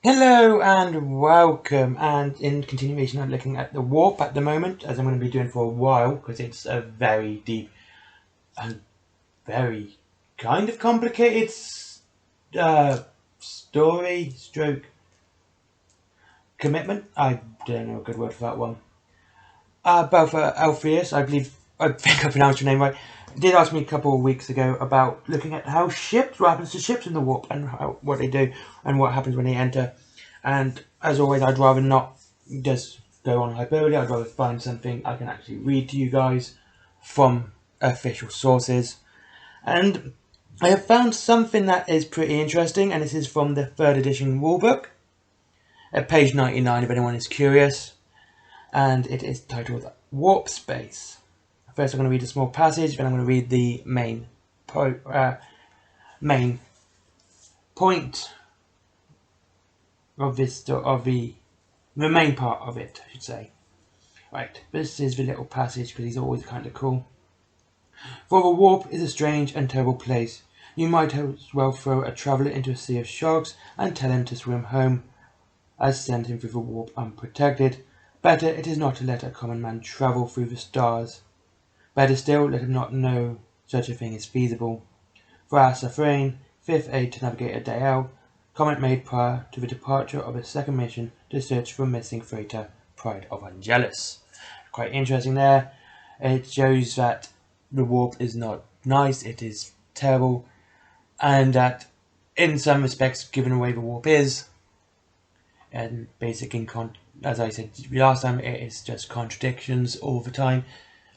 Hello and welcome, and in continuation I'm looking at the warp at the moment, as I'm going to be doing for a while because it's a very deep and very kind of complicated story stroke commitment. I don't know a good word for that one. Both Alpheus, I think I pronounced your name right, did ask me a couple of weeks ago about looking at how what happens to ships in the warp and what they do and what happens when they enter. And as always, I'd rather not just go on hyperbole. I'd rather find something I can actually read to you guys from official sources. And I have found something that is pretty interesting, and this is from the 3rd edition rulebook at page 99 if anyone is curious. And it is titled Warp Space. First I'm going to read a small passage, then I'm going to read the main point of the main part of it, I should say. Right, this is the little passage because he's always kind of cool. For the warp is a strange and terrible place. You might as well throw a traveller into a sea of sharks and tell him to swim home as send him through the warp unprotected. Better it is not to let a common man travel through the stars. Better still, let him not know such a thing is feasible. For our Safrain, 5th aid to navigate a day out, comment made prior to the departure of a second mission to search for a missing freighter, Pride of Angelus. Quite interesting there. It shows that the warp is not nice, it is terrible, and that in some respects, given the way the warp is, and as I said last time, it is just contradictions all the time,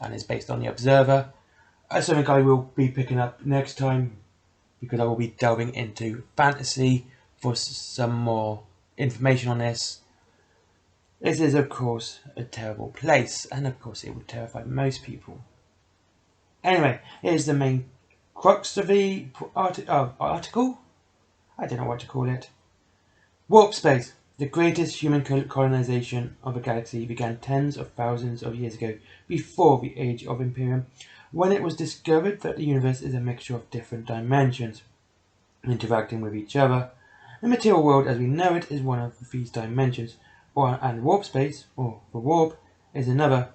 and it's based on the Observer. That's something I will be picking up next time, because I will be delving into fantasy for some more information on this. This is, of course, a terrible place, and of course it would terrify most people. Anyway, here's the main crux of the article. I don't know what to call it. Warp space. The greatest human colonization of a galaxy began tens of thousands of years ago, before the Age of Imperium, when it was discovered that the universe is a mixture of different dimensions, interacting with each other. The material world as we know it is one of these dimensions, and warp space, or the warp, is another,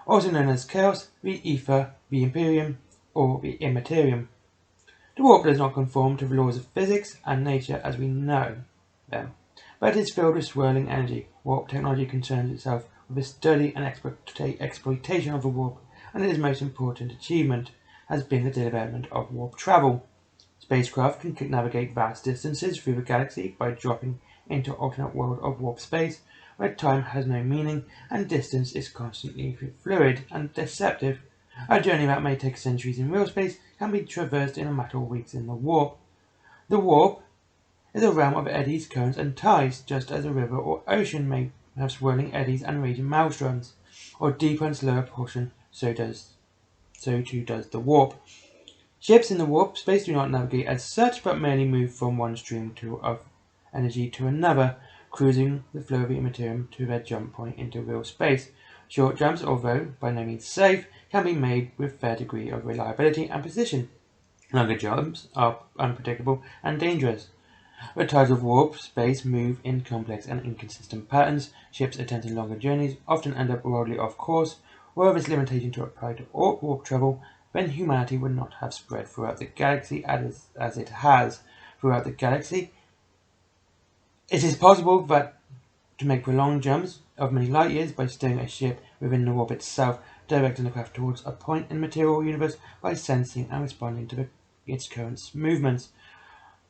also known as chaos, the ether, the imperium, or the immaterium. The warp does not conform to the laws of physics and nature as we know them, but is filled with swirling energy. Warp technology concerns itself with the study and exploitation of the warp, and its most important achievement has been the development of warp travel. Spacecraft can navigate vast distances through the galaxy by dropping into an alternate world of warp space, where time has no meaning and distance is constantly fluid and deceptive. A journey that may take centuries in real space can be traversed in a matter of weeks in the warp. The warp is a realm of eddies, currents, and tides, just as a river or ocean may have swirling eddies and raging maelstroms, or deeper and slower portion, so too does the warp. Ships in the warp space do not navigate as such, but merely move from one stream of energy to another, cruising the flow of the material to their jump point into real space. Short jumps, although by no means safe, can be made with a fair degree of reliability and precision. Longer jumps are unpredictable and dangerous. The tides of warp space move in complex and inconsistent patterns. Ships attempting longer journeys often end up wildly off course. Were this limitation to apply to warp travel, then humanity would not have spread throughout the galaxy as it has throughout the galaxy. It is possible that to make prolonged jumps of many light years by steering a ship within the warp itself, directing the craft towards a point in the material universe by sensing and responding to its current movements.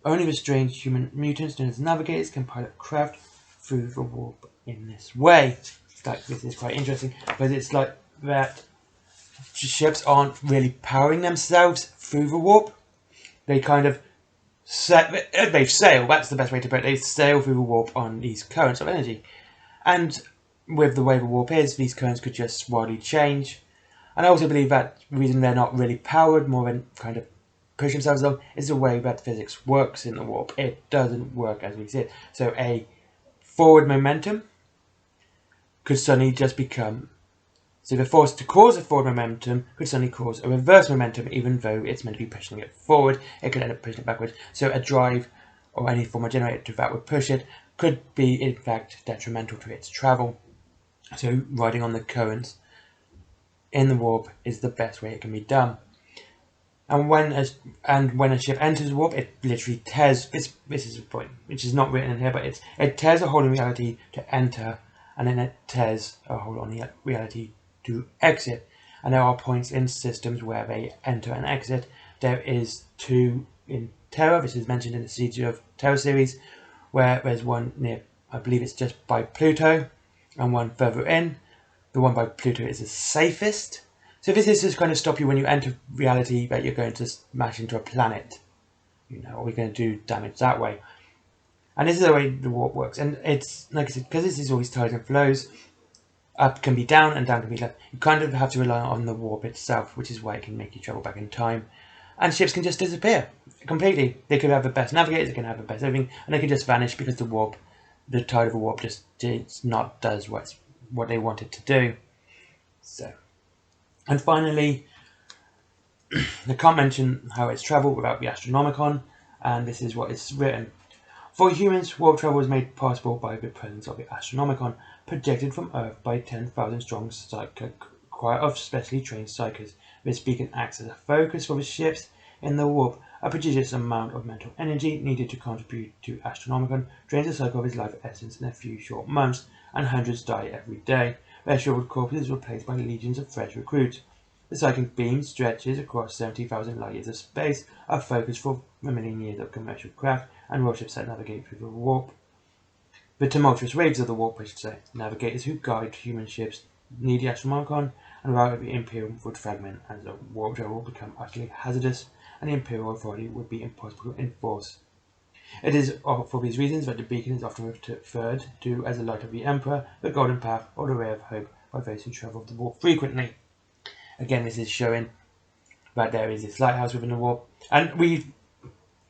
Only the strange human mutants known as navigators can pilot craft through the warp in this way. This is quite interesting, but it's like that ships aren't really powering themselves through the warp. They kind of they sail, that's the best way to put it. They sail through the warp on these currents of energy. And with the way the warp is, these currents could just wildly change. And I also believe that the reason they're not really powered, more than kind of push themselves along, is the way that physics works in the warp. It doesn't work as we see it. So a forward momentum could suddenly just become... So the force to cause a forward momentum could suddenly cause a reverse momentum, even though it's meant to be pushing it forward. It could end up pushing it backwards. So a drive or any form of generator that would push it could be in fact detrimental to its travel. So riding on the currents in the warp is the best way it can be done. And when a ship enters the warp, it literally tears. This is a point which is not written in here, but it tears a hole in reality to enter, and then it tears a hole on the reality to exit. And there are points in systems where they enter and exit. There is two in Terra. This is mentioned in the Siege of Terra series, where there's one near, I believe it's just by Pluto, and one further in. The one by Pluto is the safest. So this is just going to stop you when you enter reality that you're going to smash into a planet, or you're going to do damage that way. And this is the way the warp works. And it's, like I said, because this is always tides and flows, up can be down and down can be left. You kind of have to rely on the warp itself, which is why it can make you travel back in time. And ships can just disappear completely. They could have the best navigators, they can have the best everything, and they can just vanish because the tide of the warp just does what they want it to do. So. And finally, I can't mention how it's travelled without the Astronomicon, and this is what is written. For humans, warp travel is made possible by the presence of the Astronomicon, projected from Earth by 10,000 strong psychic choir of specially trained psychers. This beacon acts as a focus for the ships in the warp. A prodigious amount of mental energy needed to contribute to Astronomicon drains the cycle of his life essence in a few short months, and hundreds die every day. Their shriveled corpses replaced by legions of fresh recruits. The psychic beam stretches across 70,000 light years of space, a focus for a million years of commercial craft and warships that navigate through the warp. The tumultuous waves of the warp, I should say. Navigators who guide human ships need the Astronomicon, and without it the Imperium would fragment, and the warp travel would become utterly hazardous, and the Imperial authority would be impossible to enforce. It is for these reasons that the beacon is often referred to as the light of the Emperor, the golden path, or the ray of hope by those who travel the warp frequently. Again, this is showing that there is this lighthouse within the warp, and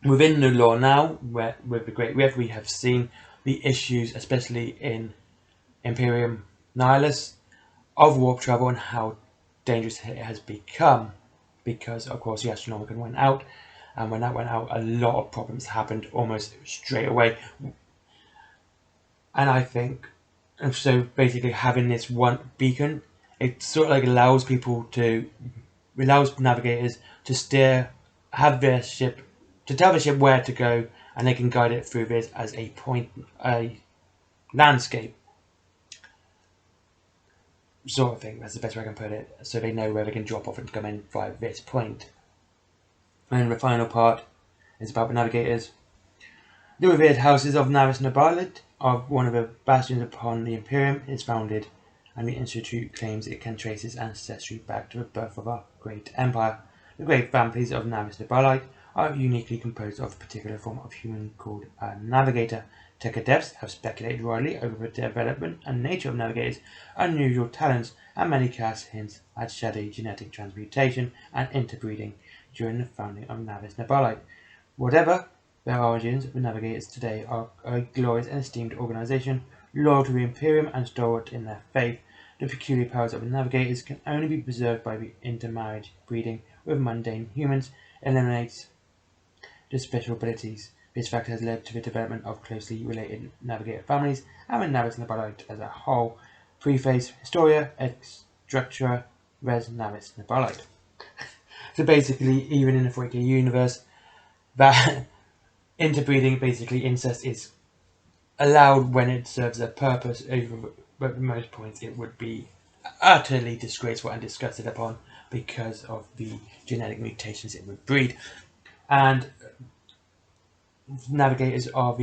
within the lore now, with the Great Rift, we have seen the issues, especially in Imperium Nihilus, of warp travel and how dangerous it has become, because of course the Astronomicon went out. And when that went out, a lot of problems happened almost straight away. And I think, so basically having this one beacon, it sort of like allows navigators to have their ship, to tell the ship where to go, and they can guide it through this as a landscape sort of thing. That's the best way I can put it. So they know where they can drop off and come in via this point. And the final part is about the navigators. The revered houses of Navis Nabalit, of one of the bastions upon the Imperium, is founded, and the Institute claims it can trace its ancestry back to the birth of our great empire. The great families of Navis Nabalit are uniquely composed of a particular form of human called a navigator. Tech adepts have speculated widely over the development and nature of navigators' unusual talents, and many cast hints at shady genetic transmutation and interbreeding during the founding of Navis Nabalit. Whatever their origins, the navigators today are a glorious and esteemed organization, loyal to the Imperium and stalwart in their faith. The peculiar powers of the navigators can only be preserved by the intermarriage breeding with mundane humans, eliminates the special abilities. This fact has led to the development of closely related navigator families and the Navis Nabalit as a whole. Preface: Historia ex structura res Navis Nabalit. So basically, even in the 40K universe, that interbreeding, basically incest, is allowed when it serves a purpose. But at most points it would be utterly disgraceful and disgusted upon because of the genetic mutations it would breed. And navigators are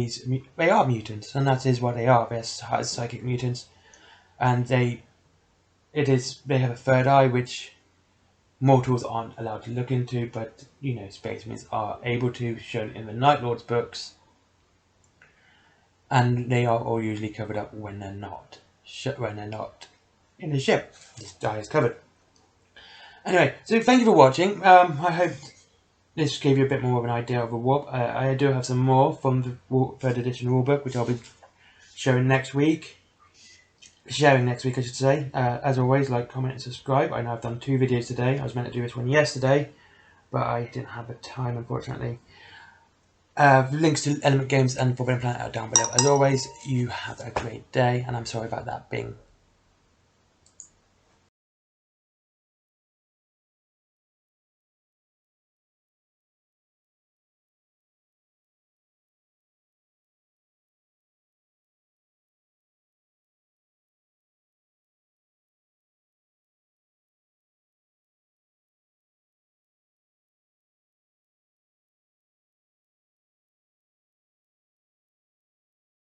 they are mutants, and that is what they are. They're psychic mutants, and they have a third eye which mortals aren't allowed to look into, but space marines are able to, shown in the Night Lord's books, and they are all usually covered up when they're not in the ship. This eye is covered. Anyway, so thank you for watching. I hope this gave you a bit more of an idea of a warp. I do have some more from the 3rd edition rulebook, which I'll be sharing next week, I should say. As always, like, comment and subscribe. I know I've done 2 videos today. I was meant to do this one yesterday, but I didn't have the time, unfortunately. Links to Element Games and Forbidden Planet are down below. As always, you have a great day, and I'm sorry about that being